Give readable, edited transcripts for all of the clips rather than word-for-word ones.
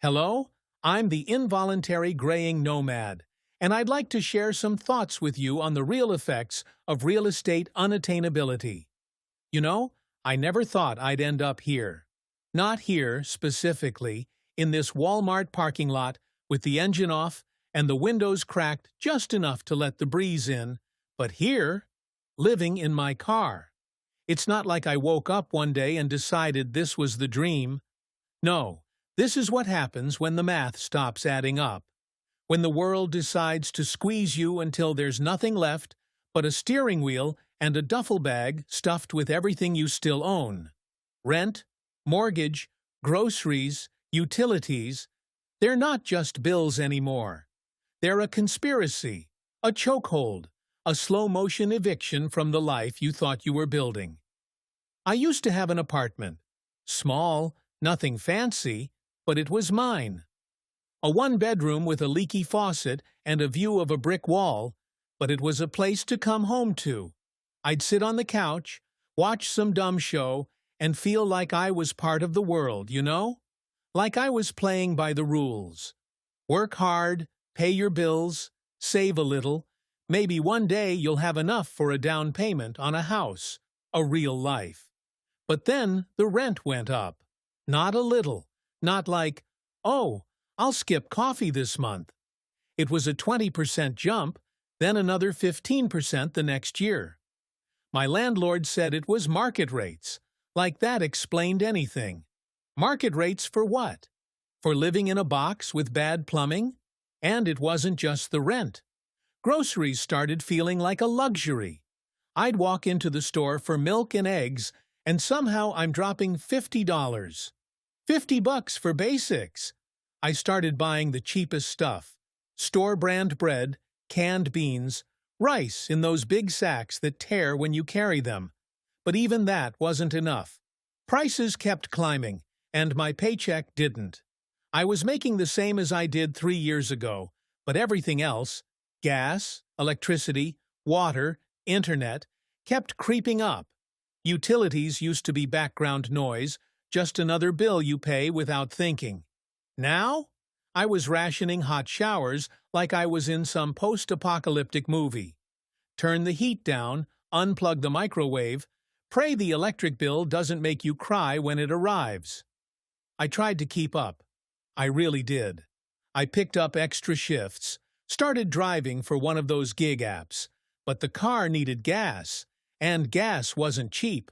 Hello, I'm the involuntary graying nomad, and I'd like to share some thoughts with you on the real effects of real estate unattainability. You know, I never thought I'd end up here. Not here, specifically, in this Walmart parking lot with the engine off and the windows cracked just enough to let the breeze in, but here, living in my car. It's not like I woke up one day and decided this was the dream. No, this is what happens when the math stops adding up. When the world decides to squeeze you until there's nothing left but a steering wheel and a duffel bag stuffed with everything you still own. Rent, mortgage, groceries, utilities, they're not just bills anymore. They're a conspiracy, a chokehold, a slow-motion eviction from the life you thought you were building. I used to have an apartment. Small, nothing fancy, but it was mine. A one-bedroom with a leaky faucet and a view of a brick wall, but it was a place to come home to. I'd sit on the couch, watch some dumb show, and feel like I was part of the world, you know? Like I was playing by the rules. Work hard, pay your bills, save a little. Maybe one day you'll have enough for a down payment on a house, a real life. But then the rent went up. Not a little. Not like, oh, I'll skip coffee this month. It was a 20% jump, then another 15% the next year. My landlord said it was market rates. Like that explained anything. Market rates for what? For living in a box with bad plumbing? And it wasn't just the rent. Groceries started feeling like a luxury. I'd walk into the store for milk and eggs, and somehow I'm dropping $50. $50 for basics. I started buying the cheapest stuff. Store-brand bread, canned beans, rice in those big sacks that tear when you carry them. But even that wasn't enough. Prices kept climbing, and my paycheck didn't. I was making the same as I did 3 years ago, but everything else, gas, electricity, water, internet, kept creeping up. Utilities used to be background noise, just another bill you pay without thinking. Now, I was rationing hot showers like I was in some post-apocalyptic movie. Turn the heat down, unplug the microwave, pray the electric bill doesn't make you cry when it arrives. I tried to keep up. I really did. I picked up extra shifts, started driving for one of those gig apps, but the car needed gas, and gas wasn't cheap.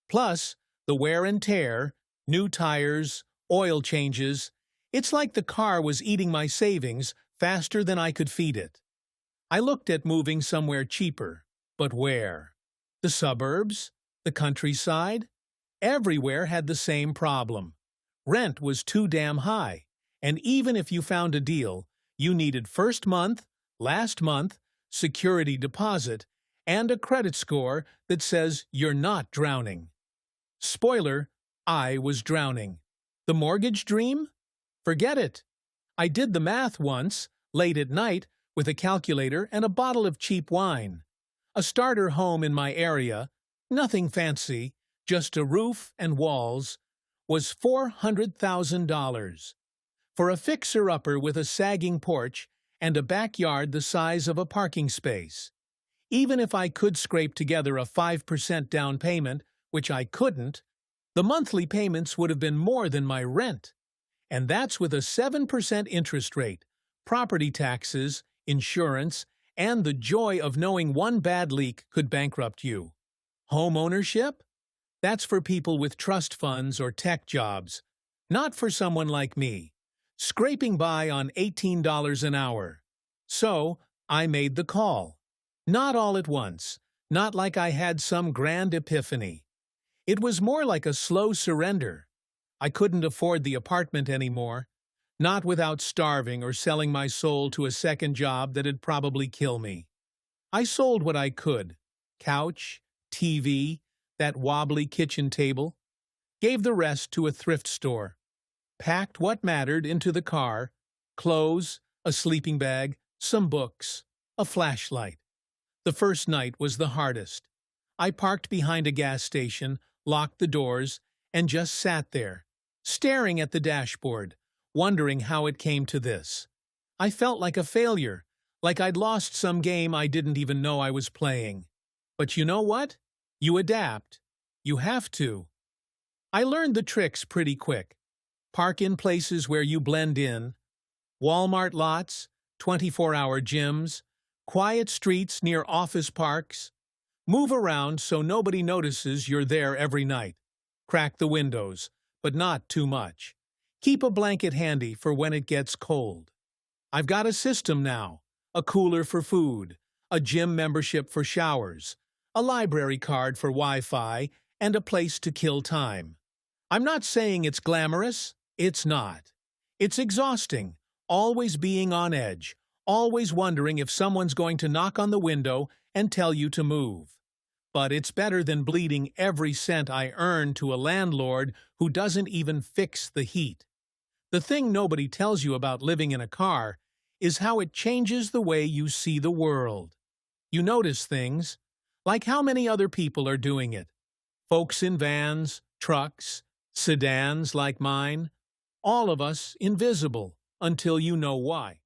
Plus, the wear and tear, new tires, oil changes, it's like the car was eating my savings faster than I could feed it. I looked at moving somewhere cheaper, but where? The suburbs? The countryside? Everywhere had the same problem. Rent was too damn high, and even if you found a deal, you needed first month, last month, security deposit, and a credit score that says you're not drowning. Spoiler, I was drowning. The mortgage dream? Forget it. I did the math once, late at night, with a calculator and a bottle of cheap wine. A starter home in my area, nothing fancy, just a roof and walls, was $400,000. For a fixer-upper with a sagging porch and a backyard the size of a parking space. Even if I could scrape together a 5% down payment, which I couldn't, the monthly payments would have been more than my rent. And that's with a 7% interest rate, property taxes, insurance, and the joy of knowing one bad leak could bankrupt you. Home ownership? That's for people with trust funds or tech jobs, not for someone like me, scraping by on $18 an hour. So, I made the call. Not all at once, not like I had some grand epiphany. It was more like a slow surrender. I couldn't afford the apartment anymore, not without starving or selling my soul to a second job that'd probably kill me. I sold what I could: couch, TV, that wobbly kitchen table, gave the rest to a thrift store, packed what mattered into the car: clothes, a sleeping bag, some books, a flashlight. The first night was the hardest. I parked behind a gas station, locked the doors, and just sat there, staring at the dashboard, wondering how it came to this. I felt like a failure, like I'd lost some game I didn't even know I was playing. But you know what? You adapt. You have to. I learned the tricks pretty quick. Park in places where you blend in. Walmart lots, 24-hour gyms, quiet streets near office parks. Move around so nobody notices you're there every night. Crack the windows, but not too much. Keep a blanket handy for when it gets cold. I've got a system now. A cooler for food, a gym membership for showers, a library card for Wi-Fi, and a place to kill time. I'm not saying it's glamorous. It's not. It's exhausting, always being on edge, always wondering if someone's going to knock on the window and tell you to move. But it's better than bleeding every cent I earn to a landlord who doesn't even fix the heat. The thing nobody tells you about living in a car is how it changes the way you see the world. You notice things, like how many other people are doing it. Folks in vans, trucks, sedans like mine. All of us invisible until you know why.